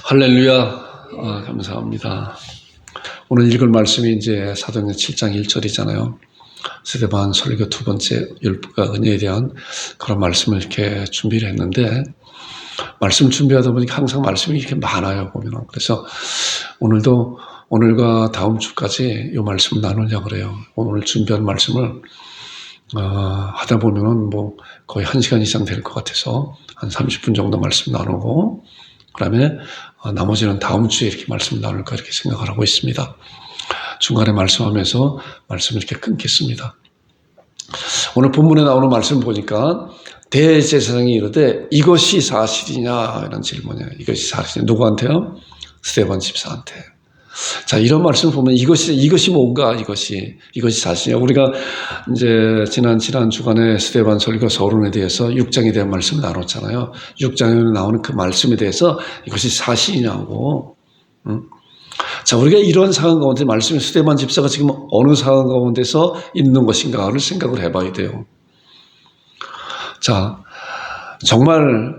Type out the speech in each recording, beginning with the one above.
할렐루야. 감사합니다. 오늘 읽을 말씀이 이제 사도행전 7장 1절이잖아요. 스데반 설교 두 번째 율법과 은혜에 대한 그런 말씀을 이렇게 준비를 했는데, 말씀 준비하다 보니까 항상 말씀이 이렇게 많아요, 보면. 그래서 오늘도 오늘과 다음 주까지 이 말씀을 나누려고 그래요. 오늘 준비한 말씀을 하다 보면은 뭐 거의 1시간 이상 될 것 같아서 한 30분 정도 말씀 나누고, 그 다음에 나머지는 다음 주에 이렇게 말씀 나눌까 이렇게 생각을 하고 있습니다. 중간에 말씀하면서 말씀을 이렇게 끊겠습니다. 오늘 본문에 나오는 말씀 보니까 대제사장이 이르되 이것이 사실이냐 이런 질문이에요. 이것이 사실이냐. 누구한테요? 스데반 집사한테. 자, 이런 말씀을 보면 이것이 뭔가, 이것이 사실이냐. 우리가 이제 지난 주간에 스데반 설교 서론에 대해서 6장에 대한 말씀을 나눴잖아요. 6장에 나오는 그 말씀에 대해서 이것이 사실이냐고. 자, 우리가 이런 상황 가운데 말씀이 스데반 집사가 지금 어느 상황 가운데서 있는 것인가를 생각을 해봐야 돼요. 자, 정말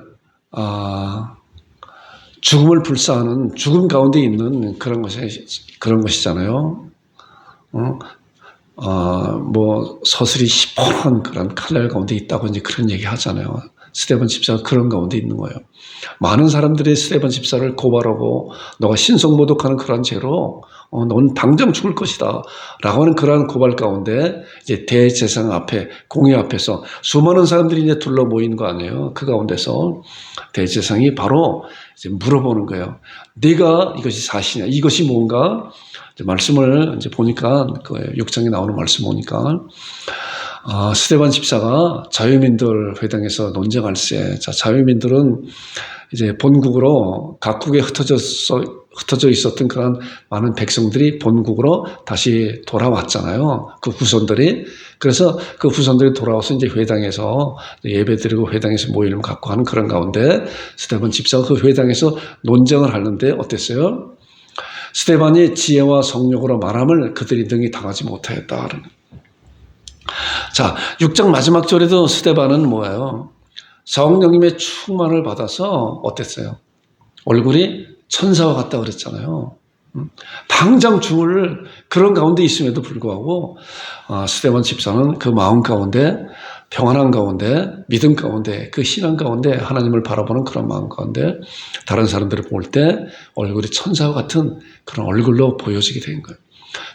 죽음을 불사하는, 죽음 가운데 있는 그런 것이잖아요. 뭐 서슬이 시퍼런 그런 칼날 가운데 있다고 이제 그런 얘기 하잖아요. 스데반 집사가 그런 가운데 있는 거예요. 많은 사람들이 스데반 집사를 고발하고 너가 신성모독하는 그런 죄로 넌 당장 죽을 것이다 라고 하는 그러한 고발 가운데 이제 대제사장 앞에, 공회 앞에서 수많은 사람들이 이제 둘러 모이는 거 아니에요. 그 가운데서 대제사장이 바로 이제 물어보는 거예요. 네가 이것이 사실이냐, 이것이 뭔가. 이제 말씀을 이제 보니까 그 6장에 나오는 말씀 보니까 스데반 집사가 자유민들 회당에서 논쟁할세. 자, 자유민들은 이제 본국으로 각국에 흩어져 있었던 그런 많은 백성들이 본국으로 다시 돌아왔잖아요. 그 후손들이. 그래서 그 후손들이 돌아와서 이제 회당에서 예배드리고 회당에서 모임을 갖고 하는 그런 가운데 스데반 집사가 그 회당에서 논쟁을 하는데 어땠어요? 스데반이 지혜와 성령으로 말함을 그들이 능히 당하지 못하였다. 자, 6장 마지막 절에도 스데반은 뭐예요? 성령님의 충만을 받아서 어땠어요? 얼굴이 천사와 같다 그랬잖아요. 당장 죽을 그런 가운데 있음에도 불구하고 스데반 집사는 그 마음 가운데, 평안한 가운데, 믿음 가운데, 그 신앙 가운데 하나님을 바라보는 그런 마음 가운데 다른 사람들을 볼 때 얼굴이 천사와 같은 그런 얼굴로 보여지게 된 거예요.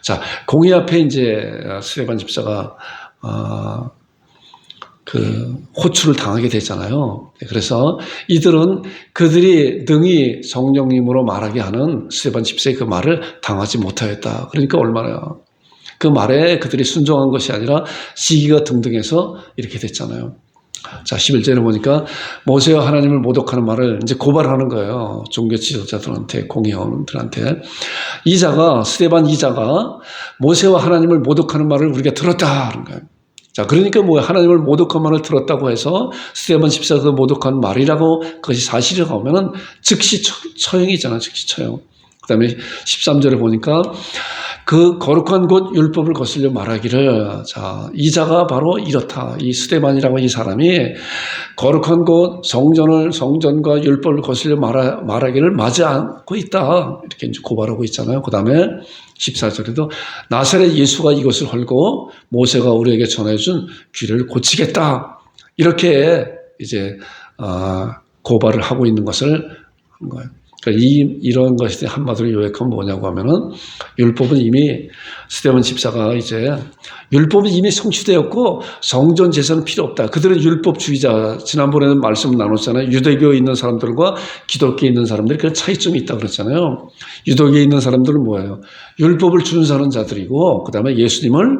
자, 공의 앞에 이제 스데반 집사가 그 호출을 당하게 되잖아요. 그래서 이들은 그들이 능히 성령님으로 말하게 하는 스데반 집사의 그 말을 당하지 못하였다. 그러니까 얼마나 그 말에 그들이 순종한 것이 아니라 시기가 등등해서 이렇게 됐잖아요. 자, 11절에 보니까 모세와 하나님을 모독하는 말을 이제 고발하는 거예요. 종교 지도자들한테, 공회원들한테. 스데반 이자가 모세와 하나님을 모독하는 말을 우리가 들었다 하는 거예요. 자, 그러니까 하나님을 모독한 말을 들었다고 해서 스데반 집사가 그 모독한 말이라고 그것이 사실이라고 하면은 즉시 처형이잖아, 즉시 처형. 그 다음에 13절에 보니까 그 거룩한 곳 율법을 거슬려 말하기를, 자, 이자가 바로 이렇다. 이 스데반이라고 이 사람이 거룩한 곳 성전과 율법을 거슬려 말하기를 마지 않고 있다. 이렇게 이제 고발하고 있잖아요. 그 다음에 14절에도 나사렛 예수가 이것을 헐고 모세가 우리에게 전해준 귀를 고치겠다. 이렇게 이제 고발을 하고 있는 것을 한 거예요. 그러니까 이런 것이 한마디로 요약하면 뭐냐고 하면은 율법은 이미 스데반 집사가 이제 율법은 이미 성취되었고 성전 제사는 필요 없다. 그들은 율법주의자. 지난번에는 말씀 나눴잖아요. 유대교에 있는 사람들과 기독교에 있는 사람들이 그런 차이점이 있다고 그랬잖아요. 유대교에 있는 사람들은 뭐예요? 율법을 준수하는 자들이고, 그 다음에 예수님을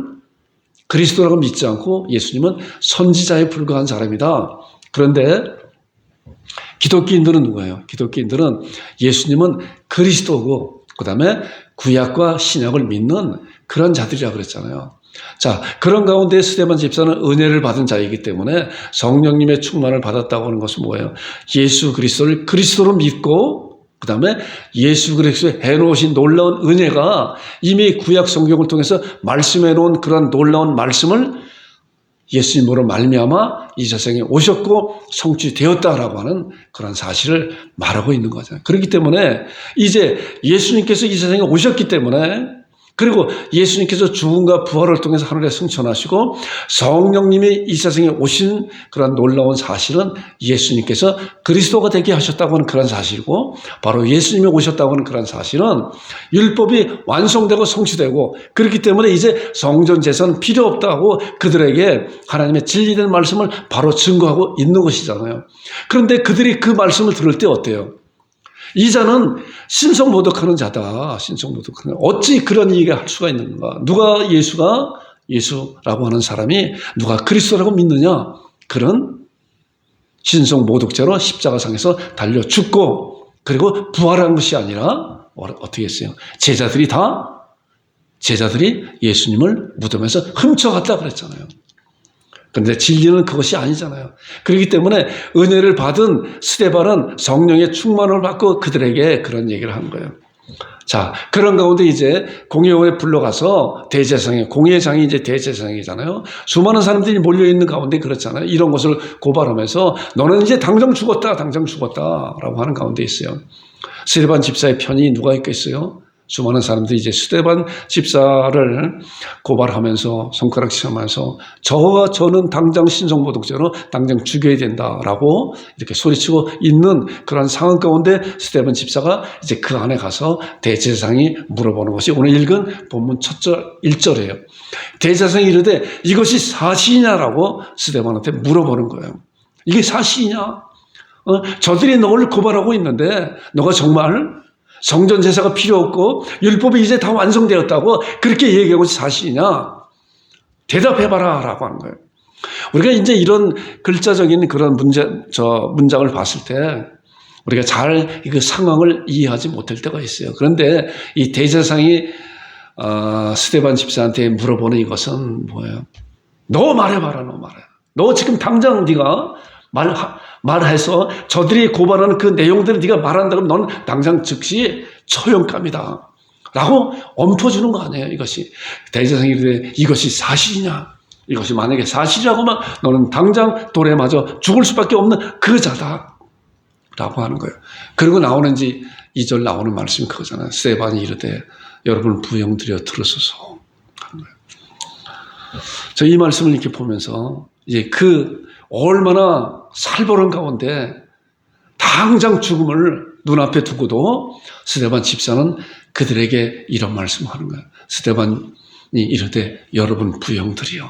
그리스도라고 믿지 않고 예수님은 선지자에 불과한 사람이다. 그런데 기독교인들은 누구예요? 기독교인들은 예수님은 그리스도고, 그 다음에 구약과 신약을 믿는 그런 자들이라고 그랬잖아요. 자, 그런 가운데 스데반 집사는 은혜를 받은 자이기 때문에 성령님의 충만을 받았다고 하는 것은 뭐예요? 예수 그리스도를 그리스도로 믿고, 그 다음에 예수 그리스도의 해놓으신 놀라운 은혜가 이미 구약 성경을 통해서 말씀해 놓은 그런 놀라운 말씀을 예수님으로 말미암아 이 세상에 오셨고 성취되었다라고 하는 그런 사실을 말하고 있는 거죠. 그렇기 때문에 이제 예수님께서 이 세상에 오셨기 때문에, 그리고 예수님께서 죽음과 부활을 통해서 하늘에 승천하시고 성령님이 이 세상에 오신 그런 놀라운 사실은 예수님께서 그리스도가 되게 하셨다고 하는 그런 사실이고, 바로 예수님이 오셨다고 하는 그런 사실은 율법이 완성되고 성취되고, 그렇기 때문에 이제 성전 제사는 필요 없다고 그들에게 하나님의 진리된 말씀을 바로 증거하고 있는 것이잖아요. 그런데 그들이 그 말씀을 들을 때 어때요? 이 자는 신성모독하는 자다. 신성모독하는. 어찌 그런 얘기를 할 수가 있는가? 누가 예수라고 하는 사람이 누가 그리스도라고 믿느냐? 그런 신성모독자로 십자가상에서 달려 죽고, 그리고 부활한 것이 아니라 어떻게 했어요? 제자들이 예수님을 무덤에서 훔쳐갔다 그랬잖아요. 그런데 진리는 그것이 아니잖아요. 그렇기 때문에 은혜를 받은 스데반은 성령의 충만을 받고 그들에게 그런 얘기를 한 거예요. 자, 그런 가운데 이제 공회원에 불러가서 대제사장이, 공회장이 이제 대제사장이잖아요. 수많은 사람들이 몰려있는 가운데 그렇잖아요. 이런 것을 고발하면서 너는 이제 당장 죽었다라고 하는 가운데 있어요. 스데반 집사의 편이 누가 있겠어요? 수많은 사람들이 이제 스데반 집사를 고발하면서 손가락질하면서 저는 당장 신성모독죄로 당장 죽여야 된다라고 이렇게 소리치고 있는 그런 상황 가운데 스데반 집사가 이제 그 안에 가서 대제사장이 물어보는 것이 오늘 읽은 본문 첫 절 1절이에요. 대제사장이 이르되 이것이 사실이냐라고 스데반한테 물어보는 거예요. 이게 사실이냐? 저들이 너를 고발하고 있는데 너가 정말 성전 제사가 필요 없고 율법이 이제 다 완성되었다고 그렇게 얘기하고 사실이냐? 대답해봐라 라고 하는 거예요. 우리가 이제 이런 글자적인 그런 문장을 봤을 때 우리가 잘 그 상황을 이해하지 못할 때가 있어요. 그런데 이 대제사장이 스데반 집사한테 물어보는 이것은 뭐예요? 너 말해봐라. 너 지금 당장 네가 말해서 저들이 고발하는 그 내용들을 네가 말한다 그러면 너는 당장 즉시 처형감이다 라고 엎어주는 거 아니에요. 이것이 대제사장이 이르되 이것이 사실이냐? 이것이 만약에 사실이라고만 너는 당장 돌에 맞아 죽을 수밖에 없는 그 자다 라고 하는 거예요. 그리고 나오는지 2절 나오는 말씀이 그거잖아요. 스데반이 이르되 여러분 부영드려 들으소서 하는 거예요. 저 이 말씀을 이렇게 보면서 이제 그 얼마나 살벌한 가운데 당장 죽음을 눈앞에 두고도 스데반 집사는 그들에게 이런 말씀을 하는 거예요. 스데반이 이르되 여러분 부영들이여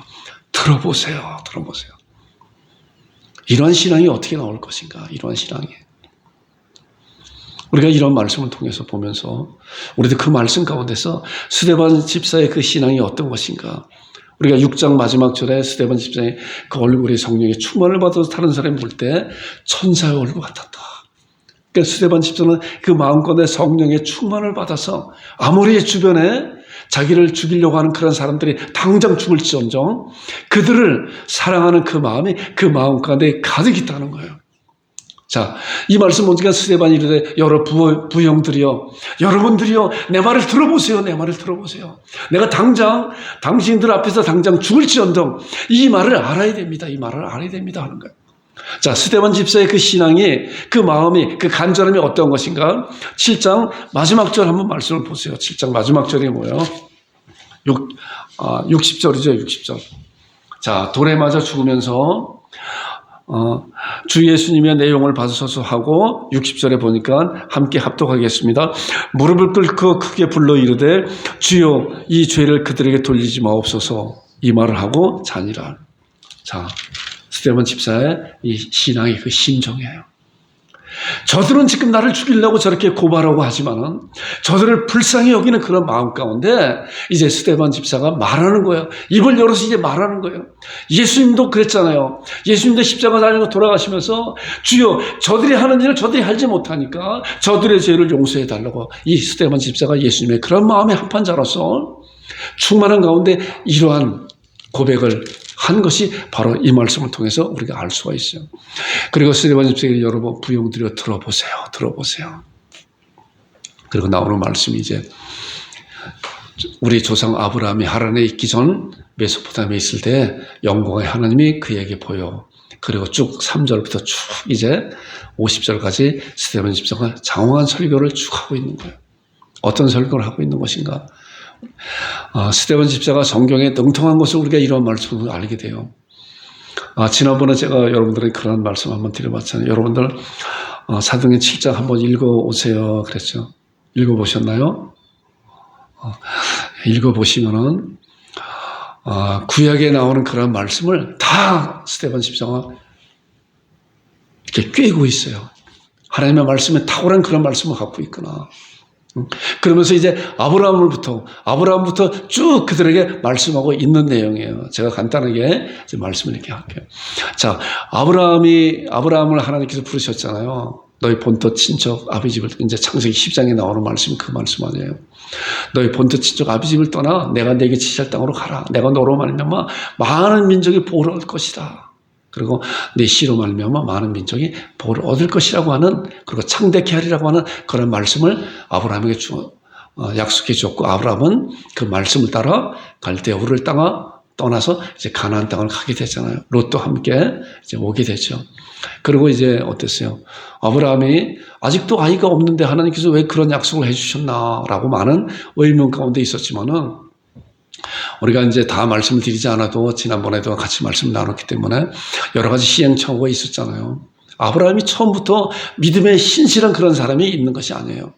들어보세요. 이러한 신앙이 어떻게 나올 것인가? 이러한 신앙이. 우리가 이런 말씀을 통해서 보면서 우리도 그 말씀 가운데서 스데반 집사의 그 신앙이 어떤 것인가? 우리가 6장 마지막 절에 스데반 집사의 그 얼굴이 성령의 충만을 받아서 다른 사람이 볼 때 천사의 얼굴 같았다. 그러니까 스데반 집사는 그 마음껏에 성령의 충만을 받아서 아무리 주변에 자기를 죽이려고 하는 그런 사람들이 당장 죽을지언정 그들을 사랑하는 그 마음이 그 마음 가운데 가득 있다는 거예요. 자, 이 말씀 보니까 스데반이 이르되 여러 부형들이여 여러분들이여 내 말을 들어보세요. 내가 당장 당신들 앞에서 당장 죽을지언정 이 말을 알아야 됩니다. 하는 거예요. 자, 스데반 집사의 그 신앙이, 그 마음이, 그 간절함이 어떤 것인가? 7장 마지막 절 한번 말씀을 보세요. 7장 마지막 절이 뭐예요? 60절이죠. 60절. 자, 돌에 맞아 죽으면서 주 예수님의 내용을 받으소서 하고 60절에 보니까 함께 합독하겠습니다. 무릎을 꿇고 크게 불러 이르되 주여 이 죄를 그들에게 돌리지 마옵소서 이 말을 하고 자니라. 자, 스데반 집사의 이 신앙의 그 심정이에요. 저들은 지금 나를 죽이려고 저렇게 고발하고 하지만은 저들을 불쌍히 여기는 그런 마음 가운데 이제 스데반 집사가 말하는 거예요. 입을 열어서 이제 말하는 거예요. 예수님도 그랬잖아요. 예수님도 십자가 달리고 돌아가시면서 주여 저들이 하는 일을 저들이 하지 못하니까 저들의 죄를 용서해 달라고 이 스데반 집사가 예수님의 그런 마음의 합판자로서 충만한 가운데 이러한 고백을 한 것이 바로 이 말씀을 통해서 우리가 알 수가 있어요. 그리고 스데반 집사에게 여러분 부용드려 들어보세요. 그리고 나오는 말씀이 이제 우리 조상 아브라함이 하란에 있기 전 메소포타미아에 있을 때 영광의 하나님이 그에게 보여. 그리고 쭉 3절부터 쭉 이제 50절까지 스데반 집사가 장황한 설교를 쭉 하고 있는 거예요. 어떤 설교를 하고 있는 것인가? 스데반 집사가 성경에 능통한 것을 우리가 이런 말씀을 알게 돼요. 지난번에 제가 여러분들에게 그런 말씀 한번 드려봤잖아요. 여러분들 사도행전 7장 한번 읽어오세요 그랬죠. 읽어보셨나요? 읽어보시면은 구약에 나오는 그런 말씀을 다 스데반 집사가 이렇게 꿰고 있어요. 하나님의 말씀에 탁월한 그런 말씀을 갖고 있구나. 그러면서 이제 아브라함부터 쭉 그들에게 말씀하고 있는 내용이에요. 제가 간단하게 이제 말씀을 이렇게 할게요. 자, 아브라함을 하나님께서 부르셨잖아요. 너희 본토 친척 아비집을, 이제 창세기 10장에 나오는 말씀, 그 말씀 아니에요. 너희 본토 친척 아비집을 떠나 내가 네게 지시할 땅으로 가라. 내가 너로 말미암아 많은 민족이 복을 얻을 것이다. 그리고 내 씨로 말미암아 많은 민족이 복을 얻을 것이라고 하는, 그리고 창대케 하리라고 하는 그런 말씀을 아브라함에게 약속해 주었고, 아브라함은 그 말씀을 따라 갈대아 우르를 떠나서 이제 가나안 땅을 가게 되잖아요. 롯도 함께 이제 오게 되죠. 그리고 이제 어땠어요? 아브라함이 아직도 아이가 없는데 하나님께서 왜 그런 약속을 해주셨나라고 많은 의문 가운데 있었지만은, 우리가 이제 다 말씀을 드리지 않아도 지난번에도 같이 말씀 나눴기 때문에 여러 가지 시행착오가 있었잖아요. 아브라함이 처음부터 믿음의 신실한 그런 사람이 있는 것이 아니에요.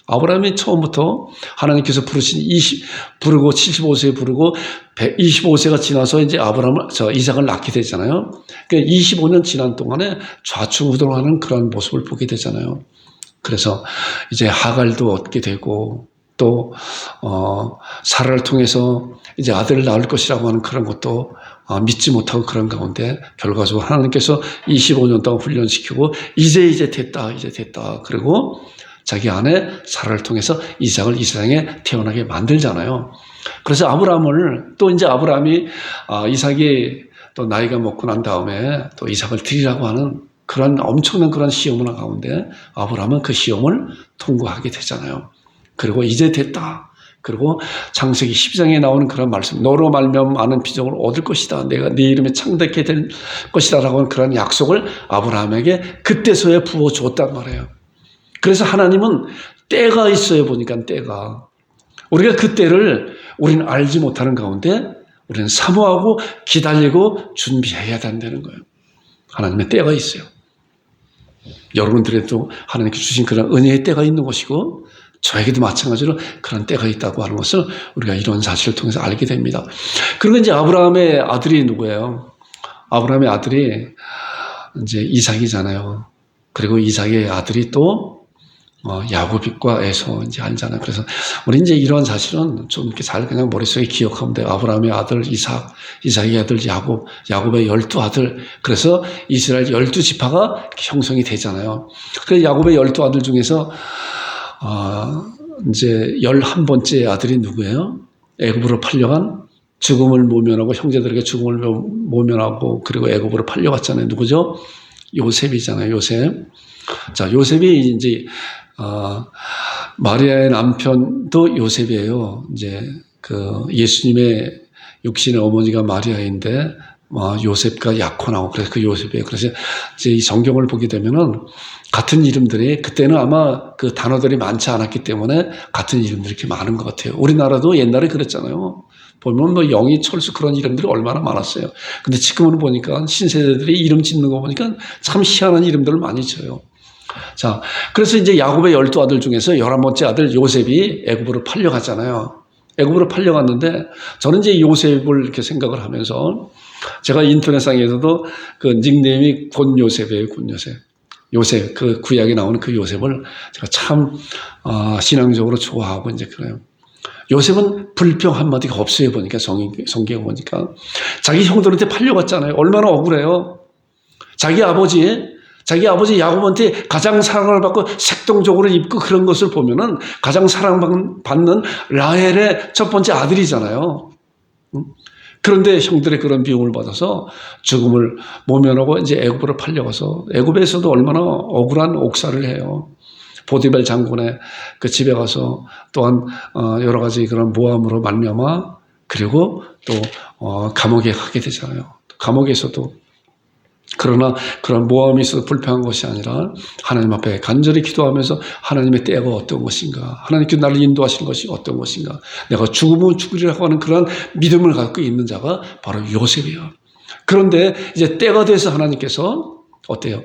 아브라함이 처음부터 하나님께서 부르고 75세에 부르고 25세가 지나서 이제 이삭을 낳게 되잖아요. 그러니까 25년 지난 동안에 좌충우돌하는 그런 모습을 보게 되잖아요. 그래서 이제 하갈도 얻게 되고, 또 사라를 통해서 이제 아들을 낳을 것이라고 하는 그런 것도 믿지 못하고, 그런 가운데 결과적으로 하나님께서 25년 동안 훈련시키고 이제 됐다. 그리고 자기 아내 사라를 통해서 이삭을 이 세상에 태어나게 만들잖아요. 그래서 아브라함이 이삭이 또 나이가 먹고 난 다음에 또 이삭을 드리라고 하는 그런 엄청난 그런 시험을 가운데 아브라함은 그 시험을 통과하게 되잖아요. 그리고 이제 됐다. 그리고 창세기 12장에 나오는 그런 말씀, 너로 말미암아 많은 비족을 얻을 것이다. 내가 네 이름에 창대케 될 것이다 라고 하는 그런 약속을 아브라함에게 그때서야 부어줬단 말이에요. 그래서 하나님은 때가 있어요. 보니까 때가. 우리가 그 때를 우리는 알지 못하는 가운데 우리는 사모하고 기다리고 준비해야 된다는 거예요. 하나님의 때가 있어요. 여러분들에도 하나님께 주신 그런 은혜의 때가 있는 것이고, 저에게도 마찬가지로 그런 때가 있다고 하는 것을 우리가 이런 사실을 통해서 알게 됩니다. 그리고 이제 아브라함의 아들이 누구예요? 아브라함의 아들이 이제 이삭이잖아요. 그리고 이삭의 아들이 또 야곱과 에서 이제 알잖아요. 그래서 우리 이제 이런 사실은 좀 이렇게 잘 그냥 머릿속에 기억하면 돼요. 아브라함의 아들 이삭, 이삭의 아들 야곱, 야곱의 12아들. 그래서 이스라엘 12지파가 형성이 되잖아요. 그래서 야곱의 12아들 중에서 이제 11번째 아들이 누구예요? 애굽으로 팔려간, 죽음을 모면하고, 형제들에게 죽음을 모면하고, 그리고 애굽으로 팔려갔잖아요. 누구죠? 요셉이잖아요. 요셉. 자, 요셉이 이제 마리아의 남편도 요셉이에요. 이제 그 예수님의 육신의 어머니가 마리아인데 요셉과 약혼하고, 그래서 그 요셉이에요. 그래서 이제 이 성경을 보게 되면은 같은 이름들이, 그때는 아마 그 단어들이 많지 않았기 때문에 같은 이름들이 이렇게 많은 것 같아요. 우리나라도 옛날에 그랬잖아요. 보면 뭐 영희, 철수 그런 이름들이 얼마나 많았어요. 근데 지금은 보니까 신세대들이 이름 짓는 거 보니까 참 희한한 이름들을 많이 지어요. 자, 그래서 이제 야곱의 12아들 중에서 11번째 아들 요셉이 애굽으로 팔려갔잖아요. 애굽으로 팔려갔는데, 저는 이제 요셉을 이렇게 생각을 하면서, 제가 인터넷상에서도 그 닉네임이 곤요셉이에요. 곤요셉. 요셉, 그 구약에 나오는 그 요셉을 제가 참 신앙적으로 좋아하고 이제 그래요. 요셉은 불평 한마디가 없어요. 보니까 성경 보니까 자기 형들한테 팔려갔잖아요. 얼마나 억울해요. 자기 아버지 야곱한테 가장 사랑을 받고 색동적으로 입고 그런 것을 보면은 가장 사랑받는 라헬의 첫 번째 아들이잖아요. 그런데 형들의 그런 비용을 받아서 죽음을 모면하고 이제 애굽으로 팔려가서, 애굽에서도 얼마나 억울한 옥살을 해요. 보디벨 장군의 그 집에 가서 또한 여러 가지 그런 모함으로 말미암아 그리고 또 감옥에 가게 되잖아요. 감옥에서도 그러나 그런 모함이 있어서 불평한 것이 아니라 하나님 앞에 간절히 기도하면서 하나님의 때가 어떤 것인가, 하나님께서 나를 인도하시는 것이 어떤 것인가, 내가 죽으면 죽으리라고 하는 그런 믿음을 갖고 있는 자가 바로 요셉이에요. 그런데 이제 때가 돼서 하나님께서 어때요?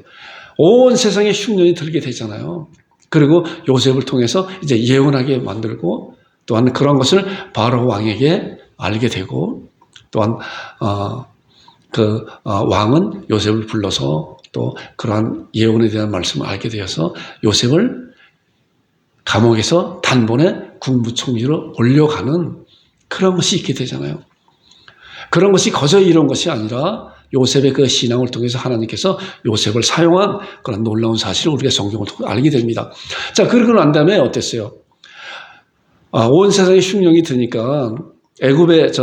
온 세상에 흉년이 들게 되잖아요. 그리고 요셉을 통해서 이제 예언하게 만들고 또한 그런 것을 바로 왕에게 알게 되고 또한 왕은 요셉을 불러서 또 그러한 예언에 대한 말씀을 알게 되어서 요셉을 감옥에서 단번에 국무총리로 올려가는 그런 것이 있게 되잖아요. 그런 것이 거저 이런 것이 아니라 요셉의 그 신앙을 통해서 하나님께서 요셉을 사용한 그런 놀라운 사실을 우리가 성경을 통해 알게 됩니다. 자, 그러고 난 다음에 어땠어요? 온 세상에 흉령이 드니까 애굽의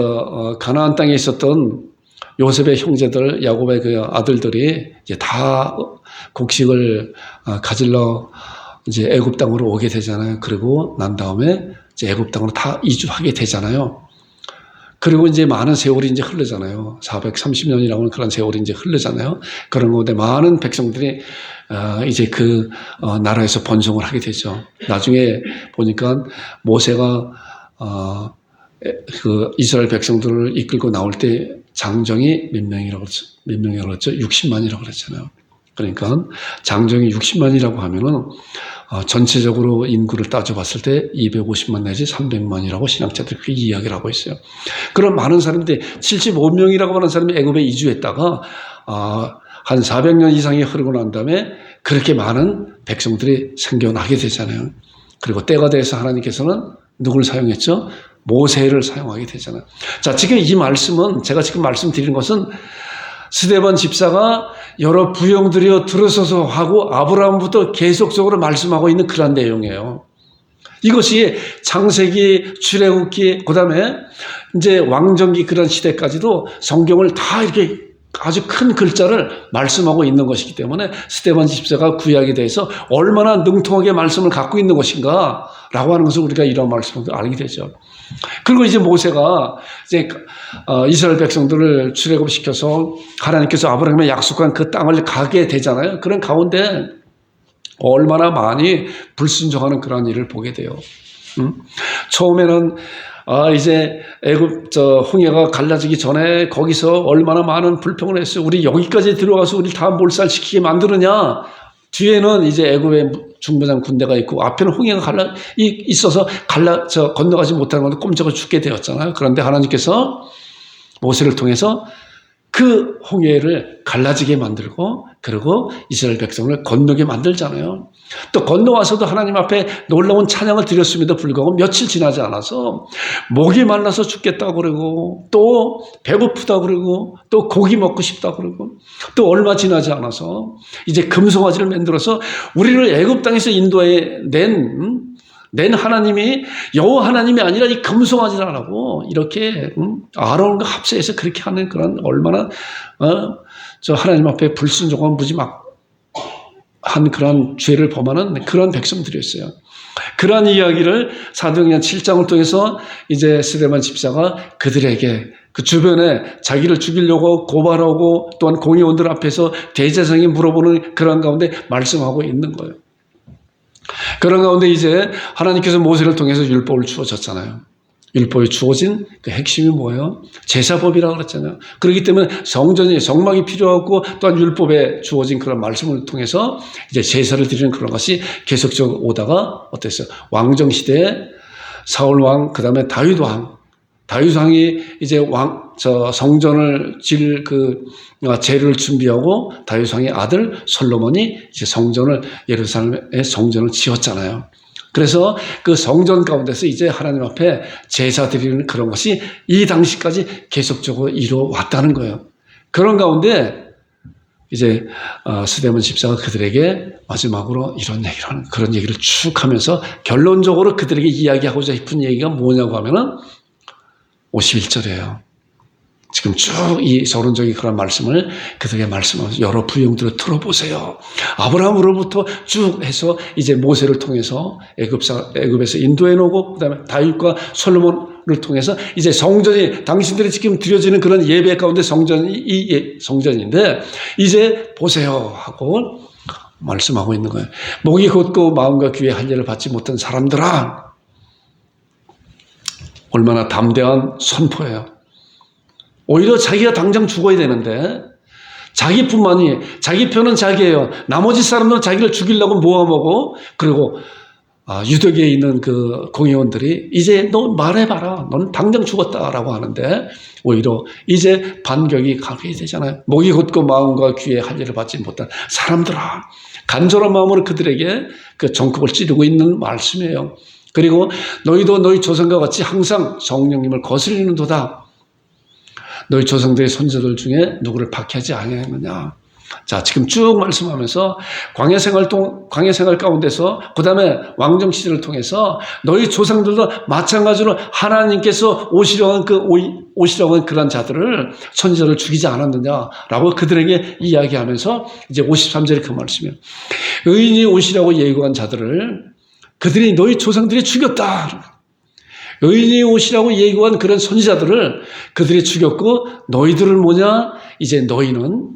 가나안 땅에 있었던 요셉의 형제들, 야곱의 그 아들들이 이제 다 곡식을 가지러 이제 애굽 땅으로 오게 되잖아요. 그리고 난 다음에 이제 애굽 땅으로 다 이주하게 되잖아요. 그리고 이제 많은 세월이 이제 흐르잖아요. 430년이라고 하는 그런 세월이 이제 흐르잖아요. 그런 가운데 많은 백성들이 이제 그 나라에서 번성을 하게 되죠. 나중에 보니까 모세가 그 이스라엘 백성들을 이끌고 나올 때 장정이 몇 명이라고 그랬죠? 60만이라고 그랬잖아요. 그러니까 장정이 60만이라고 하면은 전체적으로 인구를 따져봤을 때 250만 내지 300만이라고 신학자들이 그렇게 이야기를 하고 있어요. 그런 많은 사람들이 75명이라고 하는 사람이 애굽에 이주했다가 한 400년 이상이 흐르고 난 다음에 그렇게 많은 백성들이 생겨나게 되잖아요. 그리고 때가 돼서 하나님께서는 누굴 사용했죠? 모세를 사용하게 되잖아요. 자, 지금 이 말씀은 제가 지금 말씀드리는 것은 스데반 집사가 여러 부형들이여 들어서서 하고 아브라함부터 계속적으로 말씀하고 있는 그런 내용이에요. 이것이 창세기, 출애굽기, 그다음에 이제 왕정기 그런 시대까지도 성경을 다 이렇게 아주 큰 글자를 말씀하고 있는 것이기 때문에 스데반 집사가 구약에 대해서 얼마나 능통하게 말씀을 갖고 있는 것인가 라고 하는 것을 우리가 이런 말씀을 알게 되죠. 그리고 이제 모세가 이제 이스라엘 백성들을 출애굽시켜서 하나님께서 아브라함에 약속한 그 땅을 가게 되잖아요. 그런 가운데 얼마나 많이 불순종하는 그런 일을 보게 돼요. 처음에는 이제 애굽 홍해가 갈라지기 전에 거기서 얼마나 많은 불평을 했어요. 우리 여기까지 들어가서 우리 다 몰살시키게 만드느냐. 뒤에는 이제 애굽의 중부장 군대가 있고 앞에는 홍해가 있어서 건너가지 못하는 건데 꼼짝을 죽게 되었잖아요. 그런데 하나님께서 모세를 통해서 그 홍해를 갈라지게 만들고 그리고 이스라엘 백성을 건너게 만들잖아요. 또 건너와서도 하나님 앞에 놀라운 찬양을 드렸음에도 불구하고 며칠 지나지 않아서 목이 말라서 죽겠다고 그러고 또 배고프다고 그러고 또 고기 먹고 싶다고 그러고 또 얼마 지나지 않아서 이제 금송아지를 만들어서 우리를 애굽 땅에서 인도해 낸 하나님이 여호와 하나님이 아니라 이 금송아지라고 이렇게 아론과 합세해서 그렇게 하는 그런 얼마나 하나님 앞에 불순종한 무지막한 그런 죄를 범하는 그런 백성들이었어요. 그러한 이야기를 사도행전 7장을 통해서 이제 스데반 집사가 그들에게 그 주변에 자기를 죽이려고 고발하고 또한 공의원들 앞에서 대제사장이 물어보는 그런 가운데 말씀하고 있는 거예요. 그런 가운데 이제 하나님께서 모세를 통해서 율법을 주어졌잖아요. 율법이 주어진 그 핵심이 뭐예요? 제사법이라고 그랬잖아요. 그렇기 때문에 성막이 필요하고 또한 율법에 주어진 그런 말씀을 통해서 이제 제사를 드리는 그런 것이 계속적으로 오다가 어땠어요? 왕정 시대에 사울 왕, 그 다음에 다윗 왕이 이제 성전을 재료를 준비하고 다윗 왕의 아들 솔로몬이 이제 예루살렘의 성전을 지었잖아요. 그래서 그 성전 가운데서 이제 하나님 앞에 제사 드리는 그런 것이 이 당시까지 계속적으로 이루어왔다는 거예요. 그런 가운데 이제 스데반 집사가 그들에게 마지막으로 그런 얘기를 쭉 하면서 결론적으로 그들에게 이야기하고자 싶은 얘기가 뭐냐고 하면은 51절이에요. 지금 쭉 이 서론적인 그런 말씀을 그들에게 말씀하면서 여러 부형들을 들어보세요. 아브라함으로부터 쭉 해서 이제 모세를 통해서 애굽에서 인도해 놓고 그다음에 다윗과 솔로몬을 통해서 이제 성전이 당신들이 지금 드려지는 그런 예배 가운데 성전이 성전인데 이제 보세요 하고 말씀하고 있는 거예요. 목이 곧고 마음과 귀에 할례를 받지 못한 사람들아, 얼마나 담대한 선포예요. 오히려 자기가 당장 죽어야 되는데 자기뿐만이 자기 편은 자기예요. 나머지 사람들은 자기를 죽이려고 모아먹고 그리고 유대교에 있는 그 공회원들이 이제 너 말해봐라. 넌 당장 죽었다라고 하는데 오히려 이제 반격이 가게 되잖아요. 목이 곧고 마음과 귀에 할례를 받지 못한 사람들아, 간절한 마음으로 그들에게 그 정국을 찌르고 있는 말씀이에요. 그리고 너희도 너희 조상과 같이 항상 성령님을 거스리는도다. 너희 조상들의 선조들 중에 누구를 박해하지 아니하느냐. 자, 지금 쭉 말씀하면서 광야 생활 가운데서 그다음에 왕정 시대를 통해서 너희 조상들도 마찬가지로 하나님께서 오시려고 한 그런 자들을 선지자를 죽이지 않았느냐라고 그들에게 이야기하면서 이제 53절에 그 말씀이에요. 의인이 오시라고 예고한 자들을 그들이 너희 조상들이 죽였다. 의인이 오시라고 예고한 그런 선지자들을 그들이 죽였고 너희들은 뭐냐? 이제 너희는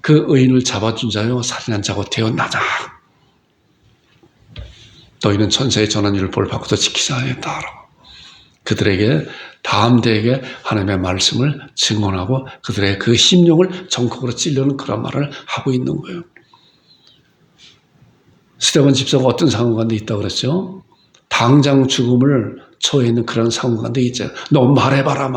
그 의인을 잡아준 자요 살인한 자고 되었나다. 너희는 천사의 전한 일을 벌 받고도 지키지 않았다. 그들에게 담대하게 하나님의 말씀을 증언하고 그들의 그 심령을 정콕으로 찔르는 그런 말을 하고 있는 거예요. 스데반 집사가 어떤 상황 가운데 있다고 그랬죠? 당장 죽음을 처해 있는 그런 상황 가운데 있죠. 너 말해봐라.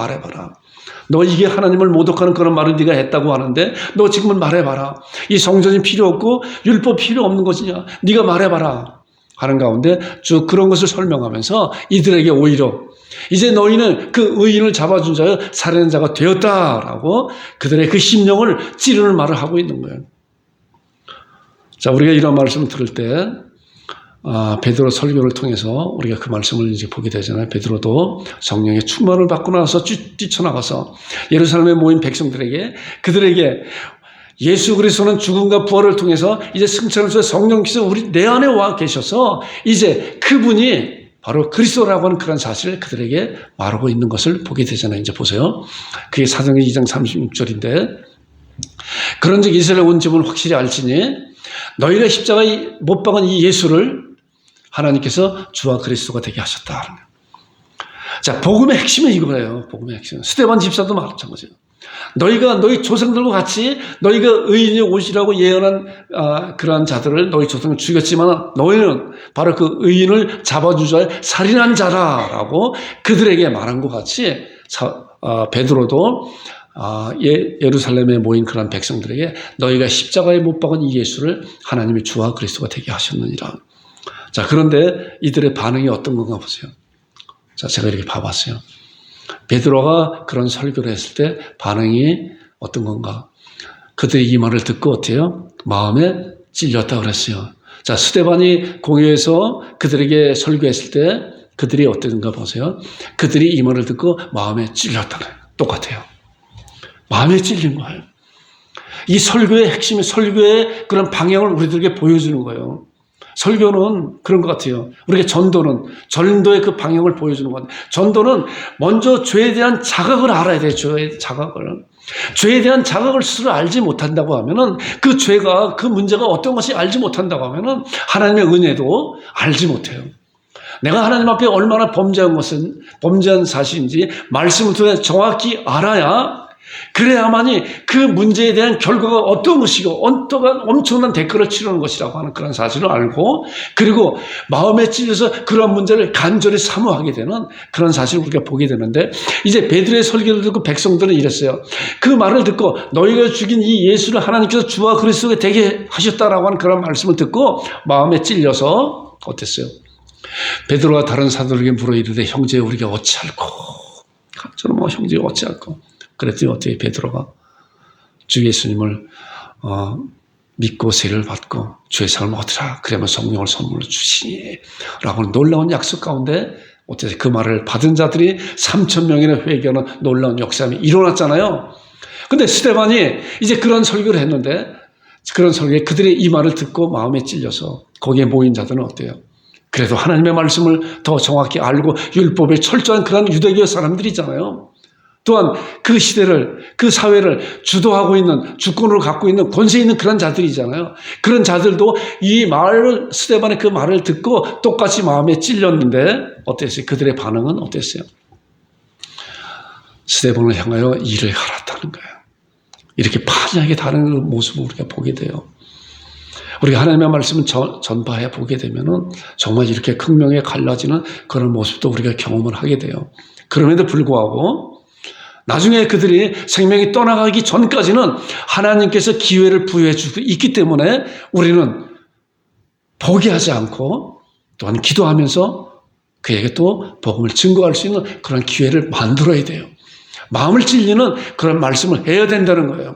너 이게 하나님을 모독하는 그런 말을 네가 했다고 하는데 너 지금은 말해봐라. 이 성전이 필요 없고 율법 필요 없는 것이냐. 네가 말해봐라 하는 가운데 쭉 그런 것을 설명하면서 이들에게 오히려 이제 너희는 그 의인을 잡아준 자여 살인한 자가 되었다라고 그들의 그 심령을 찌르는 말을 하고 있는 거예요. 자, 우리가 이런 말씀을 들을 때 베드로 설교를 통해서 우리가 그 말씀을 이제 보게 되잖아요. 베드로도 성령의 충만을 받고 나서 뛰쳐나가서 예루살렘에 모인 백성들에게 그들에게 예수 그리스도는 죽음과 부활을 통해서 이제 승천을 성령께서 우리 내 안에 와 계셔서 이제 그분이 바로 그리스도라고 하는 그런 사실을 그들에게 말하고 있는 것을 보게 되잖아요. 이제 보세요. 그게 사도행전 2장 36절인데 그런즉 이스라엘 온 집은 확실히 알지니 너희가 십자가에 못 박은 이 예수를 하나님께서 주와 그리스도가 되게 하셨다. 자, 복음의 핵심은 이거예요. 복음의 핵심. 스데반 집사도 마찬가지예요. 너희가 너희 조상들과 같이 너희가 의인이 오시라고 예언한 그러한 자들을 너희 조상을 죽였지만 너희는 바로 그 의인을 잡아주자 살인한 자라라고 그들에게 말한 것 같이 베드로도 예루살렘에 모인 그런 백성들에게 너희가 십자가에 못 박은 이 예수를 하나님의 주와 그리스도가 되게 하셨느니라. 자, 그런데 이들의 반응이 어떤 건가 보세요. 자, 제가 이렇게 봐봤어요. 베드로가 그런 설교를 했을 때 반응이 어떤 건가? 그들이 이 말을 듣고 어때요? 마음에 찔렸다 그랬어요. 자, 스데반이 공회에서 그들에게 설교했을 때 그들이 어땠는가 보세요. 그들이 이 말을 듣고 마음에 찔렸다 그래요. 똑같아요. 마음에 찔린 거예요. 이 설교의 핵심이 설교의 그런 방향을 우리들에게 보여주는 거예요. 설교는 그런 것 같아요. 우리가 전도의 그 방향을 보여주는 것 같아요. 전도는 먼저 죄에 대한 자각을 알아야 돼요. 죄의 자각을. 죄에 대한 자각을 스스로 알지 못한다고 하면은 그 죄가, 그 문제가 어떤 것이 알지 못한다고 하면은 하나님의 은혜도 알지 못해요. 내가 하나님 앞에 얼마나 범죄한 사실인지 말씀을 통해 정확히 알아야 그래야만이 그 문제에 대한 결과가 어떤 것이고 엄청난 대가를 치르는 것이라고 하는 그런 사실을 알고 그리고 마음에 찔려서 그런 문제를 간절히 사모하게 되는 그런 사실을 우리가 보게 되는데 이제 베드로의 설교를 듣고 백성들은 이랬어요. 그 말을 듣고 너희가 죽인 이 예수를 하나님께서 주와 그리스도가 되게 하셨다라고 하는 그런 말씀을 듣고 마음에 찔려서 어땠어요? 베드로가 다른 사도들에게 물어 이르되 형제 우리가 어찌할꼬 저는 형제 어찌할꼬 그랬더니 어떻게 베드로가 주 예수님을 믿고 세례를 받고 주의 삶을 얻으라 그러면 성령을 선물로 주시니 라고 놀라운 약속 가운데 어때서 그 말을 받은 자들이 3,000명이나 회개하는 놀라운 역사가 일어났잖아요. 근데 스데반이 이제 그런 설교를 했는데 그런 설교에 그들의 이 말을 듣고 마음에 찔려서 거기에 모인 자들은 어때요? 그래도 하나님의 말씀을 더 정확히 알고 율법에 철저한 그런 유대교 사람들이잖아요. 또한 그 시대를, 그 사회를 주도하고 있는, 주권으로 갖고 있는 권세 있는 그런 자들이잖아요. 그런 자들도 이 말을, 스데반의 그 말을 듣고 똑같이 마음에 찔렸는데 어땠어요? 그들의 반응은 어땠어요? 스데반을 향하여 이를 갈았다는 거예요. 이렇게 판이하게 다른 모습을 우리가 보게 돼요. 우리가 하나님의 말씀을 전파해 보게 되면은 정말 이렇게 극명하게 갈라지는 그런 모습도 우리가 경험을 하게 돼요. 그럼에도 불구하고 나중에 그들이 생명이 떠나가기 전까지는 하나님께서 기회를 부여해 주고 있기 때문에 우리는 포기하지 않고 또한 기도하면서 그에게 또 복음을 증거할 수 있는 그런 기회를 만들어야 돼요. 마음을 찔리는 그런 말씀을 해야 된다는 거예요.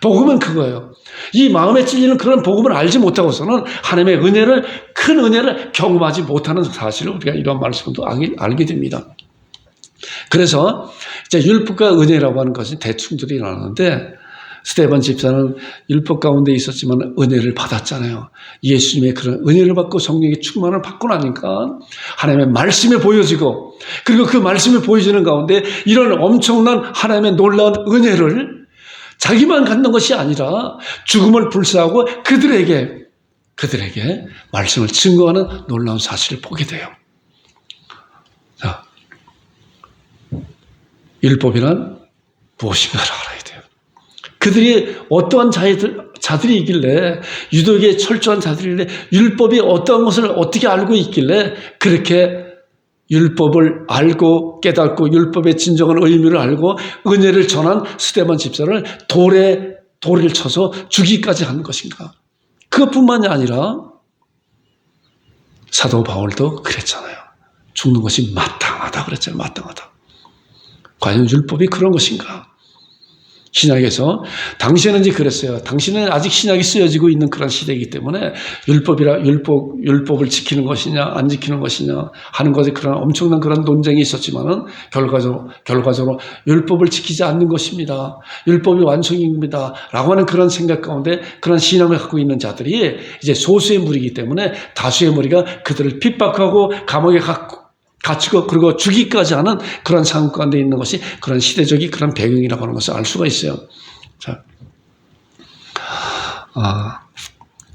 복음은 그거예요. 이 마음에 찔리는 그런 복음을 알지 못하고서는 하나님의 은혜를, 큰 은혜를 경험하지 못하는 사실을 우리가 이런 말씀도 알게 됩니다. 그래서 이제 율법과 은혜라고 하는 것이 대충들이 일어나는데 스데반 집사는 율법 가운데 있었지만 은혜를 받았잖아요. 예수님의 그런 은혜를 받고 성령의 충만을 받고 나니까 하나님의 말씀이 보여지고 그리고 그 말씀이 보여지는 가운데 이런 엄청난 하나님의 놀라운 은혜를 자기만 갖는 것이 아니라 죽음을 불사하고 그들에게 말씀을 증거하는 놀라운 사실을 보게 돼요. 자, 율법이란 무엇인가를 알아야 돼요. 그들이 어떠한 자들이 있길래 유독의 철저한 자들이길래 율법이 어떠한 것을 어떻게 알고 있길래 그렇게 율법을 알고 깨닫고 율법의 진정한 의미를 알고 은혜를 전한 스데반 집사를 돌을 쳐서 죽이기까지 한 것인가. 그것뿐만이 아니라 사도 바울도 그랬잖아요. 죽는 것이 마땅하다 그랬잖아요. 마땅하다. 과연 율법이 그런 것인가? 신약에서 당시에는 이제 그랬어요. 당시는 아직 신약이 쓰여지고 있는 그런 시대이기 때문에 율법을 지키는 것이냐 안 지키는 것이냐 하는 것에 그런 엄청난 그런 논쟁이 있었지만은 결과적으로 율법을 지키지 않는 것입니다. 율법이 완성입니다라고 하는 그런 생각 가운데 그런 신앙을 갖고 있는 자들이 이제 소수의 무리이기 때문에 다수의 무리가 그들을 핍박하고 감옥에 갇히고 그리고 죽이기까지 하는 그런 상황 가운데 있는 것이 그런 시대적인 그런 배경이라고 하는 것을 알 수가 있어요. 자,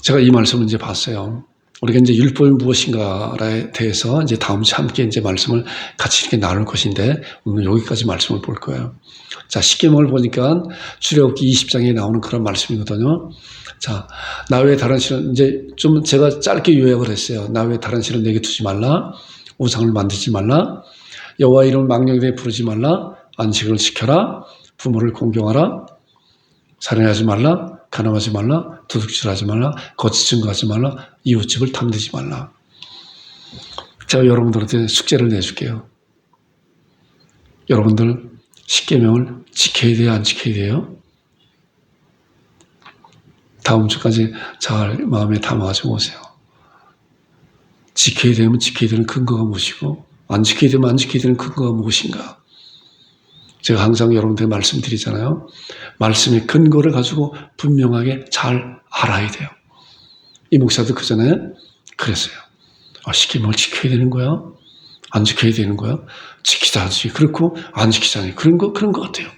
제가 이 말씀을 이제 봤어요. 우리가 이제 율법이 무엇인가에 대해서 이제 다음 주에 함께 이제 말씀을 같이 이렇게 나눌 것인데 오늘 여기까지 말씀을 볼 거예요. 자, 십계명을 보니까 출애굽기 20장에 나오는 그런 말씀이거든요. 자, 나 외에 다른 신은 이제 좀 제가 짧게 요약을 했어요. 나 외에 다른 신은 내게 두지 말라. 우상을 만들지 말라. 여호와 이름을 망령되이 부르지 말라. 안식을 지켜라. 부모를 공경하라. 살인하지 말라. 간음하지 말라. 도둑질하지 말라. 거짓 증거하지 말라. 이웃집을 탐내지 말라. 제가 여러분들한테 숙제를 내줄게요. 여러분들 십계명을 지켜야 돼요? 안 지켜야 돼요? 다음 주까지 잘 마음에 담아가지고 오세요. 지켜야 되면 지켜야 되는 근거가 무엇이고 안 지켜야 되면 안 지켜야 되는 근거가 무엇인가. 제가 항상 여러분들에게 말씀드리잖아요. 말씀의 근거를 가지고 분명하게 잘 알아야 돼요. 이 목사도 그 전에 그랬어요. 십계명을 지켜야 되는 거야? 안 지켜야 되는 거야? 지키자지. 그렇고 안 지키자니. 그런 거 같아요.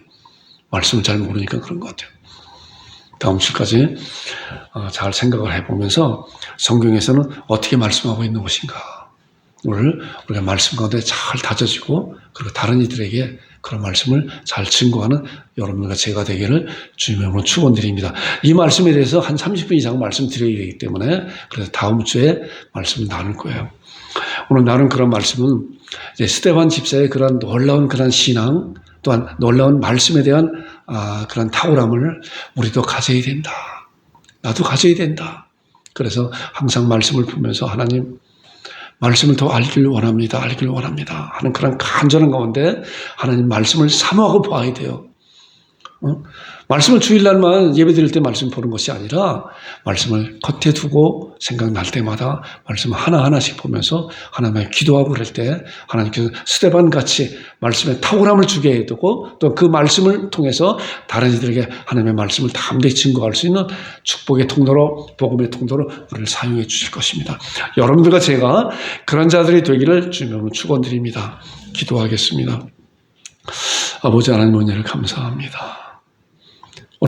말씀을 잘 모르니까 그런 것 같아요. 다음 주까지 잘 생각을 해보면서 성경에서는 어떻게 말씀하고 있는 것인가. 오늘 우리가 말씀 가운데 잘 다져지고 그리고 다른 이들에게 그런 말씀을 잘 증거하는 여러분과 제가 되기를 주님의 이름으로 축원드립니다. 이 말씀에 대해서 한 30분 이상 말씀드려야 되기 때문에 그래서 다음 주에 말씀을 나눌 거예요. 오늘 나눈 그런 말씀은 이제 스데반 집사의 그런 놀라운 그런 신앙 또한 놀라운 말씀에 대한 그런 탁월함을 우리도 가져야 된다. 나도 가져야 된다. 그래서 항상 말씀을 보면서 하나님 말씀을 더 알기를 원합니다. 알기를 원합니다. 하는 그런 간절한 가운데 하나님 말씀을 사모하고 봐야 돼요. 말씀을 주일날만 예배 드릴 때 말씀 보는 것이 아니라 말씀을 겉에 두고 생각날 때마다 말씀을 하나하나씩 보면서 하나님께 기도하고 그럴 때 하나님께서 스데반같이 말씀에 탁월함을 주게 해두고 또 그 말씀을 통해서 다른 이들에게 하나님의 말씀을 담대히 증거할 수 있는 축복의 통로로, 복음의 통로로 우리를 사용해 주실 것입니다. 여러분들과 제가 그런 자들이 되기를 주님으로 축원드립니다. 기도하겠습니다. 아버지 하나님 은혜를 감사합니다.